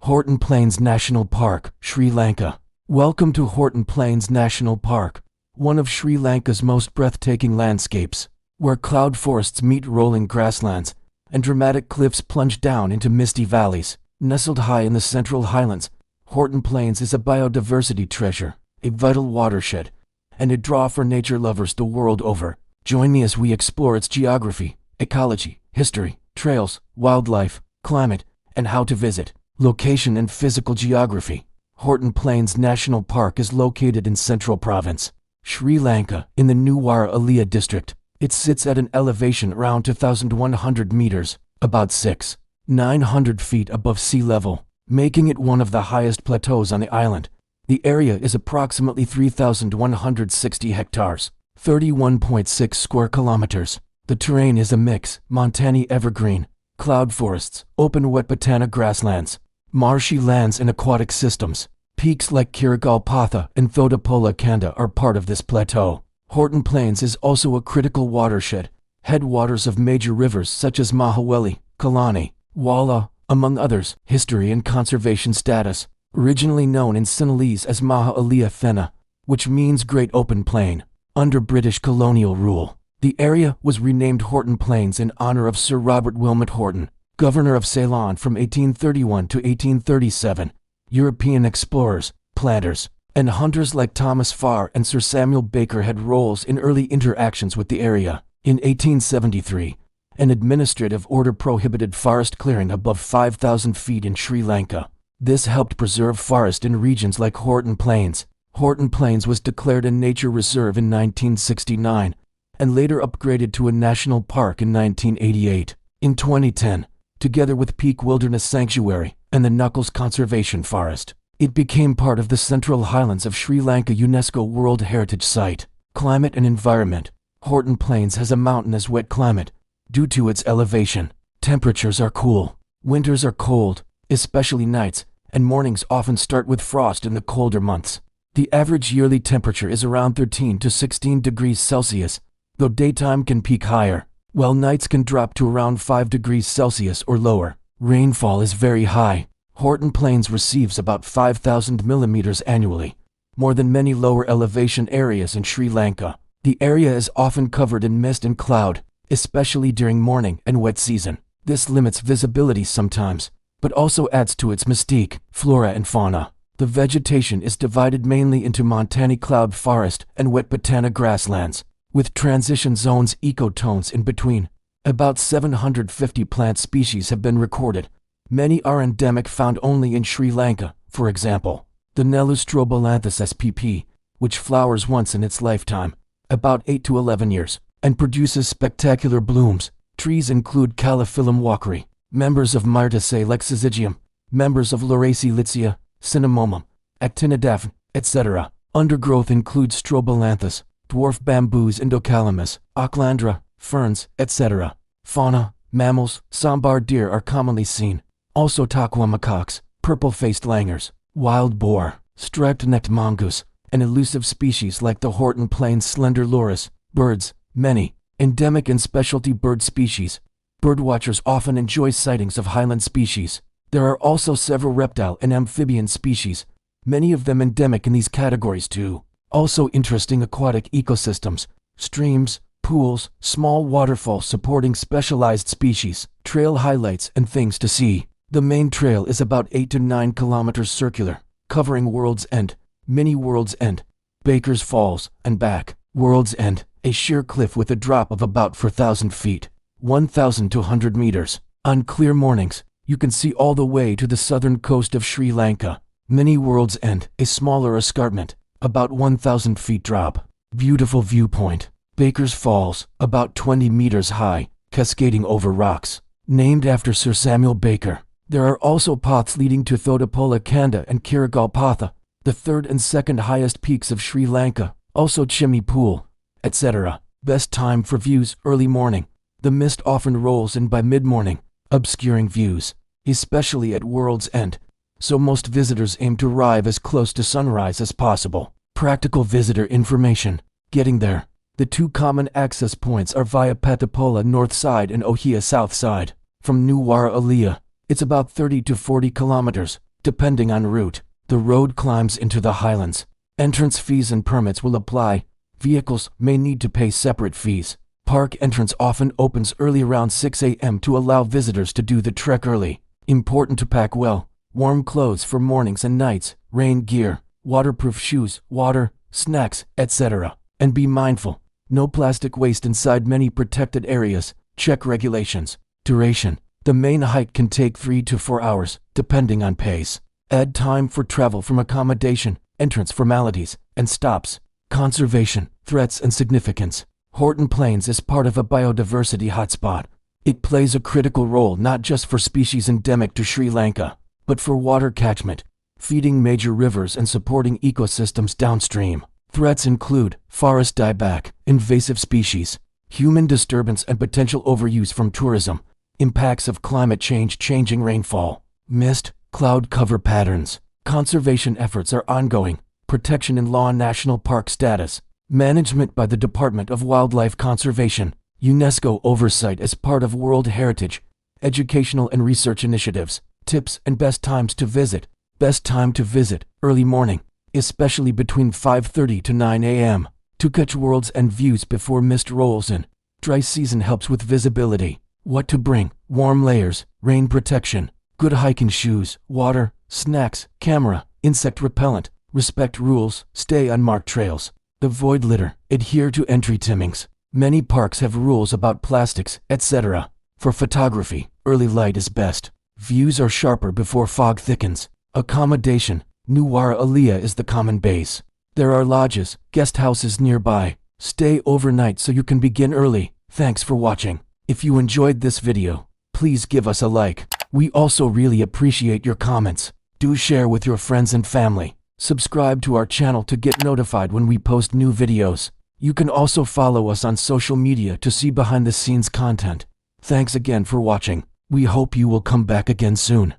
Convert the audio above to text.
Horton Plains National Park, Sri Lanka. Welcome to Horton Plains National Park, one of Sri Lanka's most breathtaking landscapes, where cloud forests meet rolling grasslands, and dramatic cliffs plunge down into misty valleys. Nestled high in the central highlands, Horton Plains is a biodiversity treasure, a vital watershed, and a draw for nature lovers the world over. Join me as we explore its geography, ecology, history, trails, wildlife, climate, and how to visit. Location and physical geography. Horton Plains National Park is located in Central Province, Sri Lanka, in the Nuwara Eliya district. It sits at an elevation around 2,100 meters, about 6,900 feet above sea level, making it one of the highest plateaus on the island. The area is approximately 3,160 hectares, 31.6 square kilometers. The terrain is a mix: montane evergreen, cloud forests, open wet patana grasslands, marshy lands and aquatic systems. Peaks like Kirigalpatha and Thodapola Kanda are part of this plateau. Horton Plains is also a critical watershed, headwaters of major rivers such as Mahaweli, Kalani, Walla, among others. History and conservation status. Originally known in Sinhalese as Maha Eliya Fena, which means Great Open Plain. Under British colonial rule, the area was renamed Horton Plains in honor of Sir Robert Wilmot Horton, governor of Ceylon from 1831 to 1837. European explorers, planters, and hunters like Thomas Farr and Sir Samuel Baker had roles in early interactions with the area. In 1873, an administrative order prohibited forest clearing above 5,000 feet in Sri Lanka. This helped preserve forest in regions like Horton Plains. Horton Plains was declared a nature reserve in 1969 and later upgraded to a national park in 1988. In 2010, together with Peak Wilderness Sanctuary and the Knuckles Conservation Forest, it became part of the Central Highlands of Sri Lanka UNESCO World Heritage Site. Climate and environment. Horton Plains has a mountainous wet climate. Due to its elevation, temperatures are cool. Winters are cold, especially nights, and mornings often start with frost in the colder months. The average yearly temperature is around 13 to 16 degrees Celsius, though daytime can peak higher, while nights can drop to around 5 degrees Celsius or lower. Rainfall is very high. Horton Plains receives about 5,000 millimeters annually, more than many lower elevation areas in Sri Lanka. The area is often covered in mist and cloud, especially during morning and wet season. This limits visibility sometimes, but also adds to its mystique. Flora and fauna. The vegetation is divided mainly into montane cloud forest and wet patana grasslands, with transition zones ecotones in between. About 750 plant species have been recorded. Many are endemic, found only in Sri Lanka. For example, the Nelustrobolanthus spp, which flowers once in its lifetime, about 8 to 11 years, and produces spectacular blooms. Trees include Calophyllum walkeri, members of Myrtaceae like Syzygium, members of Lauraceae, Cinnamomum, Actinodaphne, etc. Undergrowth includes Strobolanthus, dwarf bamboos, Indocalamus, Aucklandra, ferns, etc. Fauna. Mammals. Sambar deer are commonly seen. Also takwa macaques, purple-faced langurs, wild boar, striped-necked mongoose, and elusive species like the Horton Plains slender loris. Birds. Many endemic and specialty bird species. Birdwatchers often enjoy sightings of highland species. There are also several reptile and amphibian species, many of them endemic in these categories too. Also interesting aquatic ecosystems, streams, pools, small waterfalls supporting specialized species, trail highlights and things to see. The main trail is about 8 to 9 kilometers circular, covering World's End, Mini World's End, Baker's Falls, and back. World's End, a sheer cliff with a drop of about 4,000 feet, 1,200 meters. On clear mornings, you can see all the way to the southern coast of Sri Lanka. Mini World's End, a smaller escarpment, about 1,000 feet drop. Beautiful viewpoint. Baker's Falls, about 20 meters high, cascading over rocks. Named after Sir Samuel Baker. There are also paths leading to Thodapola Kanda and Kirigalpatha, the third and second highest peaks of Sri Lanka, also Chimney Pool, etc. Best time for views: early morning. The mist often rolls in by mid-morning, obscuring views, especially at World's End, so most visitors aim to arrive as close to sunrise as possible. Practical visitor information. Getting there. The two common access points are via Pathapola north side and Ohia south side. From Nuwara Eliya, it's about 30 to 40 kilometers. depending on route. The road climbs into the Highlands. Entrance fees and permits will apply. Vehicles may need to pay separate fees. Park entrance often opens early around 6 a.m. to allow visitors to do the trek early. Important to pack well. Warm clothes for mornings and nights, rain gear, waterproof shoes, water, snacks, etc. And be mindful. No plastic waste inside many protected areas. Check regulations. Duration. The main hike can take 3 to 4 hours, depending on pace. Add time for travel from accommodation, entrance formalities, and stops. Conservation, threats and significance. Horton Plains is part of a biodiversity hotspot. It plays a critical role not just for species endemic to Sri Lanka, but for water catchment, feeding major rivers and supporting ecosystems downstream. Threats include forest dieback, invasive species, human disturbance and potential overuse from tourism, impacts of climate change, changing rainfall, mist, cloud cover patterns. Conservation efforts are ongoing. Protection in law, national park status, management by the Department of Wildlife Conservation, UNESCO oversight as part of World Heritage, educational and research initiatives, tips and best times to visit. Best time to visit, early morning, especially between 5:30 to 9 a.m. to catch world's end views before mist rolls in. Dry season helps with visibility. What to bring: warm layers, rain protection, good hiking shoes, water, snacks, camera, insect repellent. Respect rules, stay on marked trails. Avoid litter, adhere to entry timings. Many parks have rules about plastics, etc. For photography, early light is best. Views are sharper before fog thickens. Accommodation, Nuwara Eliya is the common base. There are lodges, guest houses nearby. Stay overnight so you can begin early. Thanks for watching. If you enjoyed this video, please give us a like. We also really appreciate your comments. Do share with your friends and family. Subscribe to our channel to get notified when we post new videos. You can also follow us on social media to see behind the scenes content. Thanks again for watching. We hope you will come back again soon.